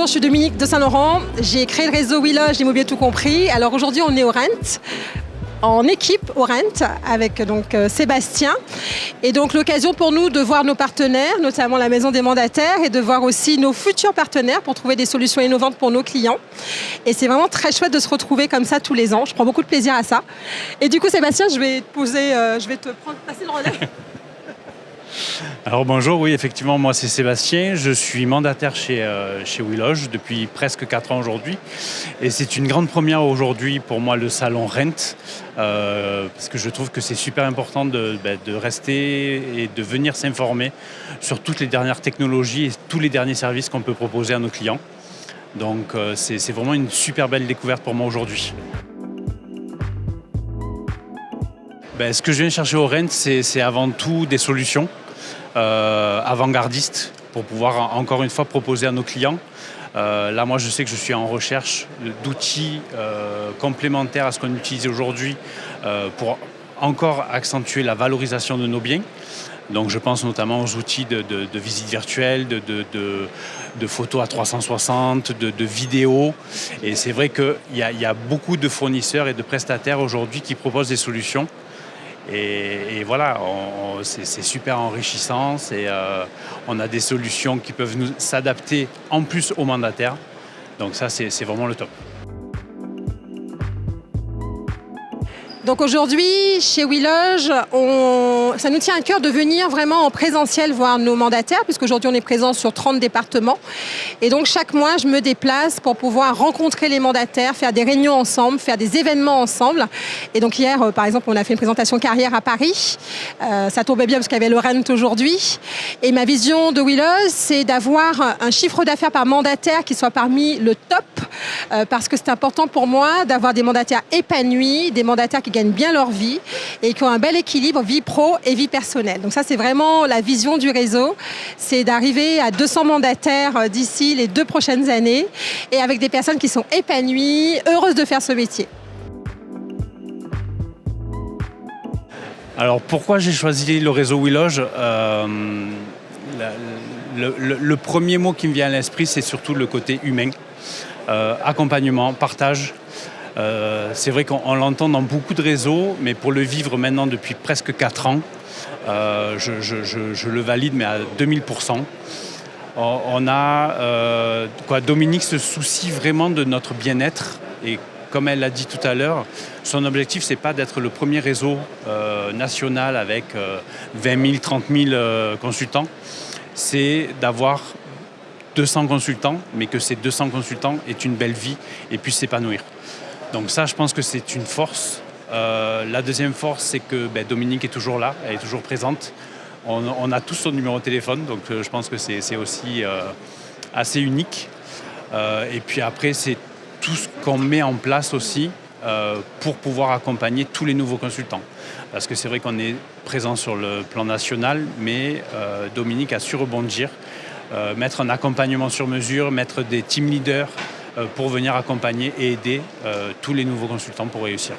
je suis Dominique de Saint-Laurent. J'ai créé le réseau WeLoge Immobilier Tout Compris. Alors aujourd'hui, on est au Rent, en équipe au Rent, avec donc Sébastien. Et donc l'occasion pour nous de voir nos partenaires, notamment la Maison des Mandataires, et de voir aussi nos futurs partenaires pour trouver des solutions innovantes pour nos clients. Et c'est vraiment très chouette de se retrouver comme ça tous les ans. Je prends beaucoup de plaisir à ça. Et du coup, Sébastien, je vais te passer le relais. Alors bonjour, oui effectivement moi c'est Sébastien, je suis mandataire chez WeLoge depuis presque 4 ans aujourd'hui et c'est une grande première aujourd'hui pour moi le salon Rent parce que je trouve que c'est super important de rester et de venir s'informer sur toutes les dernières technologies et tous les derniers services qu'on peut proposer à nos clients. Donc c'est vraiment une super belle découverte pour moi aujourd'hui. Ce que je viens chercher au Rent, c'est avant tout des solutions avant-gardistes pour pouvoir encore une fois proposer à nos clients. Là, moi, je sais que je suis en recherche d'outils complémentaires à ce qu'on utilise aujourd'hui pour encore accentuer la valorisation de nos biens. Donc, je pense notamment aux outils de visite virtuelle, de photos à 360, de vidéos. Et c'est vrai qu'il y a beaucoup de fournisseurs et de prestataires aujourd'hui qui proposent des solutions. Et voilà, c'est super enrichissant, on a des solutions qui peuvent s'adapter en plus aux mandataires. Donc ça, c'est vraiment le top. Donc aujourd'hui, chez WeLoge, ça nous tient à cœur de venir vraiment en présentiel voir nos mandataires, puisqu'aujourd'hui on est présent sur 30 départements. Et donc chaque mois, je me déplace pour pouvoir rencontrer les mandataires, faire des réunions ensemble, faire des événements ensemble. Et donc hier, par exemple, on a fait une présentation carrière à Paris. Ça tombait bien parce qu'il y avait le Rent aujourd'hui. Et ma vision de WeLoge, c'est d'avoir un chiffre d'affaires par mandataire qui soit parmi le top, parce que c'est important pour moi d'avoir des mandataires épanouis, des mandataires qui gagnent bien leur vie et qui ont un bel équilibre vie pro et vie personnelle. Donc ça, c'est vraiment la vision du réseau, c'est d'arriver à 200 mandataires d'ici les 2 prochaines années et avec des personnes qui sont épanouies, heureuses de faire ce métier. Alors pourquoi j'ai choisi le réseau WeLoge le premier mot qui me vient à l'esprit, c'est surtout le côté humain. Accompagnement, partage. C'est vrai qu'on l'entend dans beaucoup de réseaux, mais pour le vivre maintenant depuis presque 4 ans, je le valide, mais à 2000%. Dominique se soucie vraiment de notre bien-être et comme elle l'a dit tout à l'heure, son objectif, c'est pas d'être le premier réseau national avec 20 000, 30 000 consultants, c'est d'avoir 200 consultants, mais que ces 200 consultants aient une belle vie et puissent s'épanouir. Donc ça, je pense que c'est une force. La deuxième force, c'est que Dominique est toujours là, elle est toujours présente. On a tous son numéro de téléphone, donc je pense que c'est aussi assez unique. Et puis après, c'est tout ce qu'on met en place aussi pour pouvoir accompagner tous les nouveaux consultants. Parce que c'est vrai qu'on est présent sur le plan national, mais Dominique a su rebondir, mettre un accompagnement sur mesure, mettre des team leaders pour venir accompagner et aider tous les nouveaux consultants pour réussir.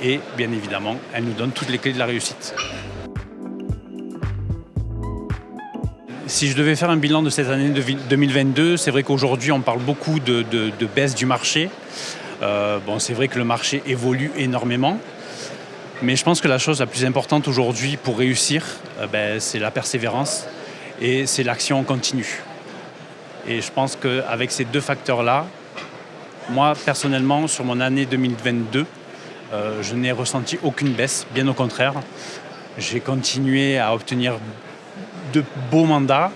Et bien évidemment, elle nous donne toutes les clés de la réussite. Si je devais faire un bilan de cette année 2022, c'est vrai qu'aujourd'hui, on parle beaucoup de baisse du marché. C'est vrai que le marché évolue énormément. Mais je pense que la chose la plus importante aujourd'hui pour réussir, c'est la persévérance et c'est l'action en continu. Et je pense qu'avec ces 2 facteurs-là, moi, personnellement, sur mon année 2022, je n'ai ressenti aucune baisse, bien au contraire. J'ai continué à obtenir de beaux mandats,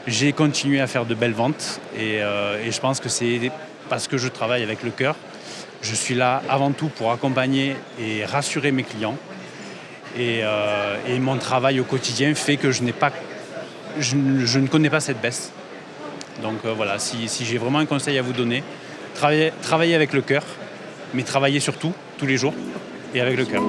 j'ai continué à faire de belles ventes et je pense que c'est parce que je travaille avec le cœur. Je suis là avant tout pour accompagner et rassurer mes clients et mon travail au quotidien fait que je ne connais pas cette baisse. Donc voilà, si j'ai vraiment un conseil à vous donner, travaillez avec le cœur, mais travaillez surtout, tous les jours, et avec le cœur.